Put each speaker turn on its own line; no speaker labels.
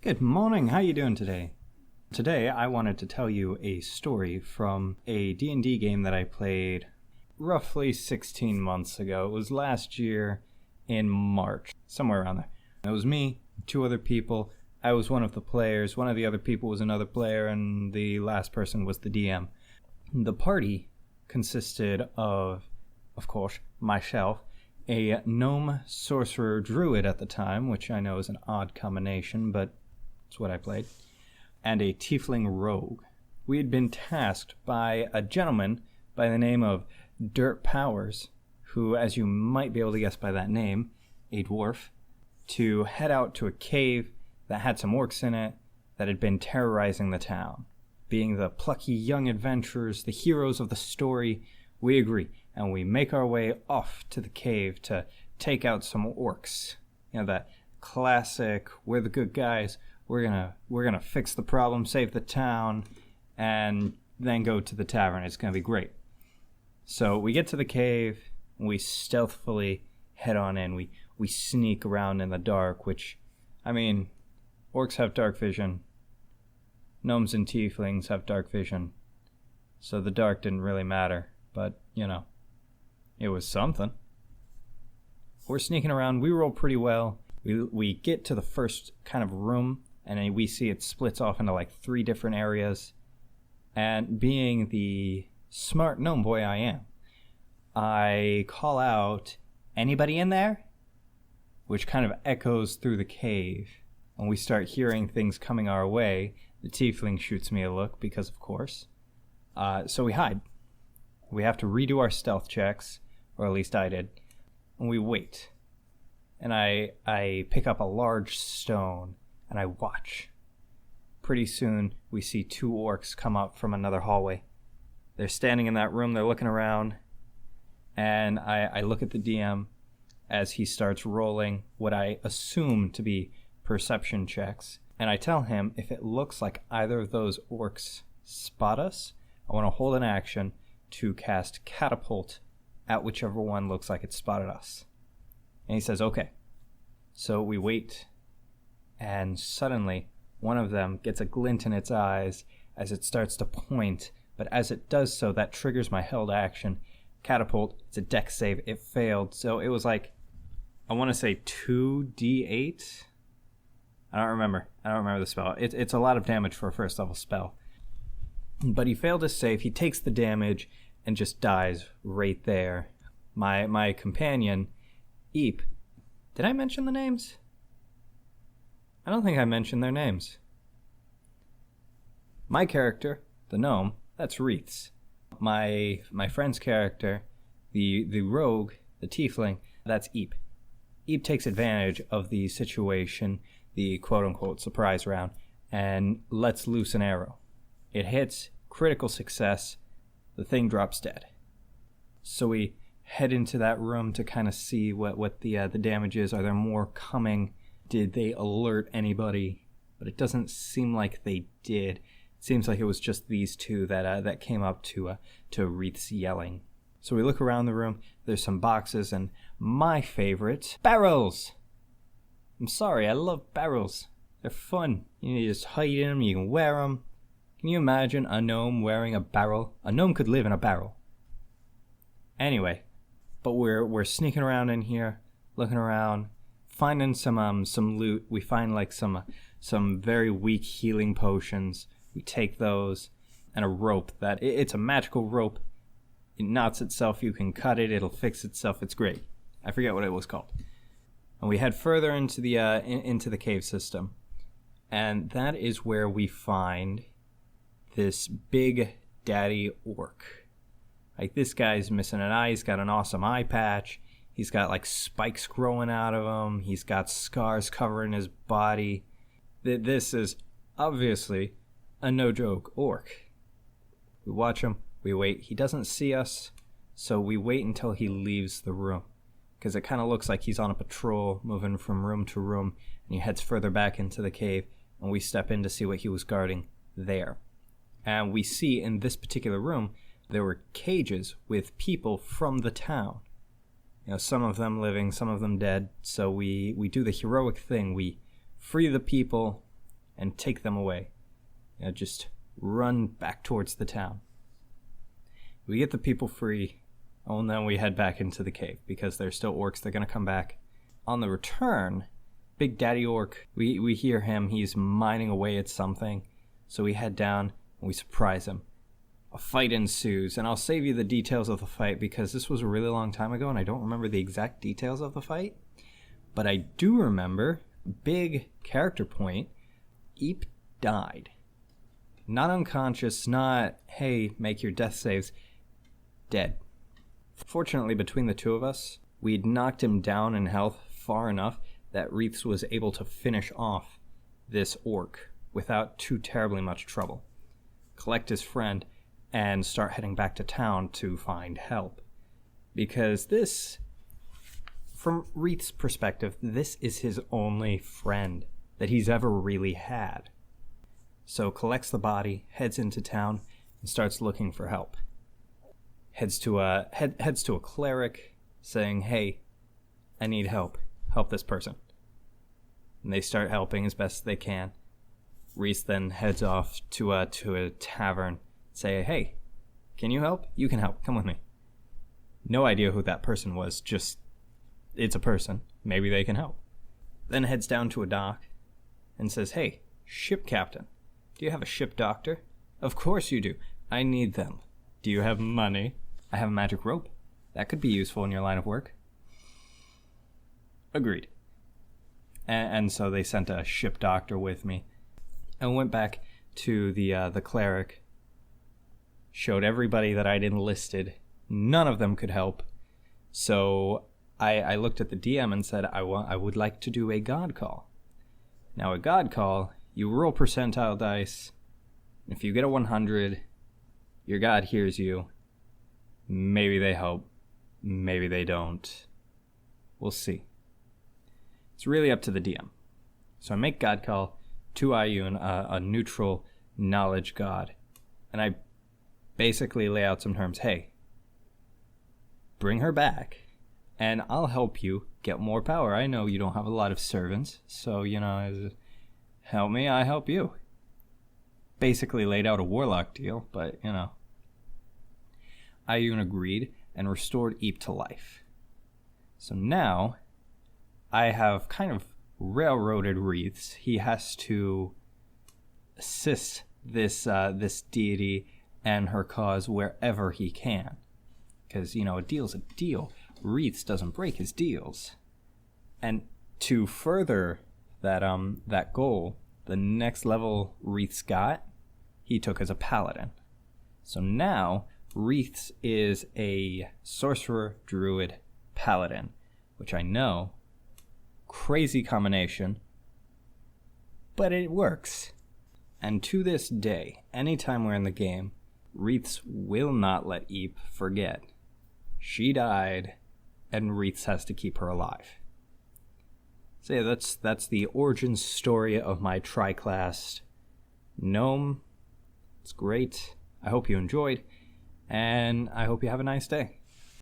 Good morning, how you doing today? Today I wanted to tell you a story from a D&D game that I played roughly 16 months ago. It was last year in March, somewhere around there. It was me, two other people. I was one of the players, one of the other people was another player, and the last person was the DM. The party consisted of course, myself, a gnome sorcerer druid at the time, which I know is an odd combination, but it's what I played, and a tiefling rogue. We had been tasked by a gentleman by the name of Dirt Powers, who, as you might be able to guess by that name, a dwarf, to head out to a cave that had some orcs in it that had been terrorizing the town. Being the plucky young adventurers, the heroes of the story, we agree, and we make our way off to the cave to take out some orcs. You know, that classic, we're the good guys, we're gonna fix the problem, save the town, and then go to the tavern. It's gonna be great. So we get to the cave, we stealthily head on in. We sneak around in the dark, which, I mean, orcs have dark vision. Gnomes and tieflings have dark vision. So the dark didn't really matter, but, you know, it was something. We're sneaking around, we roll pretty well. We get to the first kind of room, and then we see it splits off into like 3 different areas. And being the smart gnome boy I am, I call out, "Anybody in there?" Which kind of echoes through the cave. When we start hearing things coming our way, the tiefling shoots me a look, because of course. So we hide. We have to redo our stealth checks, or at least I did. And we wait. And I pick up a large stone, and I watch. Pretty soon, we see 2 orcs come up from another hallway. They're standing in that room, they're looking around, and I look at the DM as he starts rolling what I assume to be perception checks, and I tell him if it looks like either of those orcs spot us, I want to hold an action to cast Catapult at whichever one looks like it spotted us. And he says, okay. So we wait, and suddenly one of them gets a glint in its eyes as it starts to point, but as it does so, that triggers my held action. Catapult, it's a dex save, it failed, so it was like, I want to say 2d8? I don't remember the spell. It's a lot of damage for a first level spell. But he failed his save, he takes the damage, and just dies right there. My companion, Eep, did I mention the names? I don't think I mentioned their names. My character, the gnome, that's Riths. My friend's character, the rogue, the tiefling, that's Eep. Eep takes advantage of the situation, the quote-unquote surprise round, and lets loose an arrow. It hits, critical success, the thing drops dead. So we head into that room to kind of see what the damage is. Are there more coming? Did they alert anybody? But it doesn't seem like they did. It seems like it was just these 2 that came up to Riths yelling. So we look around the room. There's some boxes, and my favorite, barrels. I'm sorry, I love barrels. They're fun. You just hide in them, you can wear them. Can you imagine a gnome wearing a barrel? A gnome could live in a barrel. Anyway, but we're sneaking around in here, looking around, finding some loot. We find like some very weak healing potions. We take those, and a rope that it's a magical rope. It knots itself. You can cut it. It'll fix itself. It's great. I forget what it was called. And we head further into the cave system, and that is where we find this big daddy orc. Like, this guy's missing an eye. He's got an awesome eye patch. He's got like spikes growing out of him. He's got scars covering his body. This is obviously a no joke orc. We watch him. We wait. He doesn't see us, so we wait until he leaves the room, because it kind of looks like he's on a patrol, moving from room to room, and he heads further back into the cave, and we step in to see what he was guarding there. And we see in this particular room, there were cages with people from the town. You know, some of them living, some of them dead. So we do the heroic thing. We free the people, and take them away. Just run back towards the town. We get the people free, and then we head back into the cave because there's still orcs. They're going to come back. On the return, Big Daddy Orc, we hear him. He's mining away at something. So we head down and we surprise him. A fight ensues, and I'll save you the details of the fight because this was a really long time ago and I don't remember the exact details of the fight. But I do remember, big character point, Eep died. Not unconscious, not, hey, make your death saves. Dead. Fortunately, between the two of us, we'd knocked him down in health far enough that Riths was able to finish off this orc without too terribly much trouble, collect his friend, and start heading back to town to find help. Because this, from Riths' perspective, this is his only friend that he's ever really had. So collects the body, heads into town, and starts looking for help. Heads to a cleric, saying, "Hey, I need help. Help this person." And they start helping as best they can. Riths then heads off to a tavern, say, "Hey, can you help? You can help. Come with me." No idea who that person was. Just, it's a person. Maybe they can help. Then heads down to a dock and says, "Hey, ship captain. Do you have a ship doctor?" "Of course you do. I need them." "Do you have money?" "I have a magic rope. That could be useful in your line of work." Agreed. And so they sent a ship doctor with me. I went back to the cleric, showed everybody that I'd enlisted. None of them could help. So I looked at the DM and said, I would like to do a god call. Now a god call, you roll percentile dice. If you get a 100, your god hears you. Maybe they help. Maybe they don't. We'll see. It's really up to the DM. So I make god call to Iyun, a neutral knowledge god. And I basically lay out some terms. Hey, bring her back, and I'll help you get more power. I know you don't have a lot of servants, so, help me, I help you. Basically laid out a warlock deal, but, Iyun agreed and restored Eep to life. So now, I have kind of railroaded Riths. He has to assist this deity and her cause wherever he can. Because, a deal's a deal. Riths doesn't break his deals. And to further that goal, the next level Riths got, he took as a paladin. So now, Riths is a sorcerer, druid, paladin, which I know, crazy combination, but it works. And to this day, anytime we're in the game, Riths will not let Eep forget. She died, and Riths has to keep her alive. So yeah, that's the origin story of my tri-class gnome. It's great. I hope you enjoyed, and I hope you have a nice day.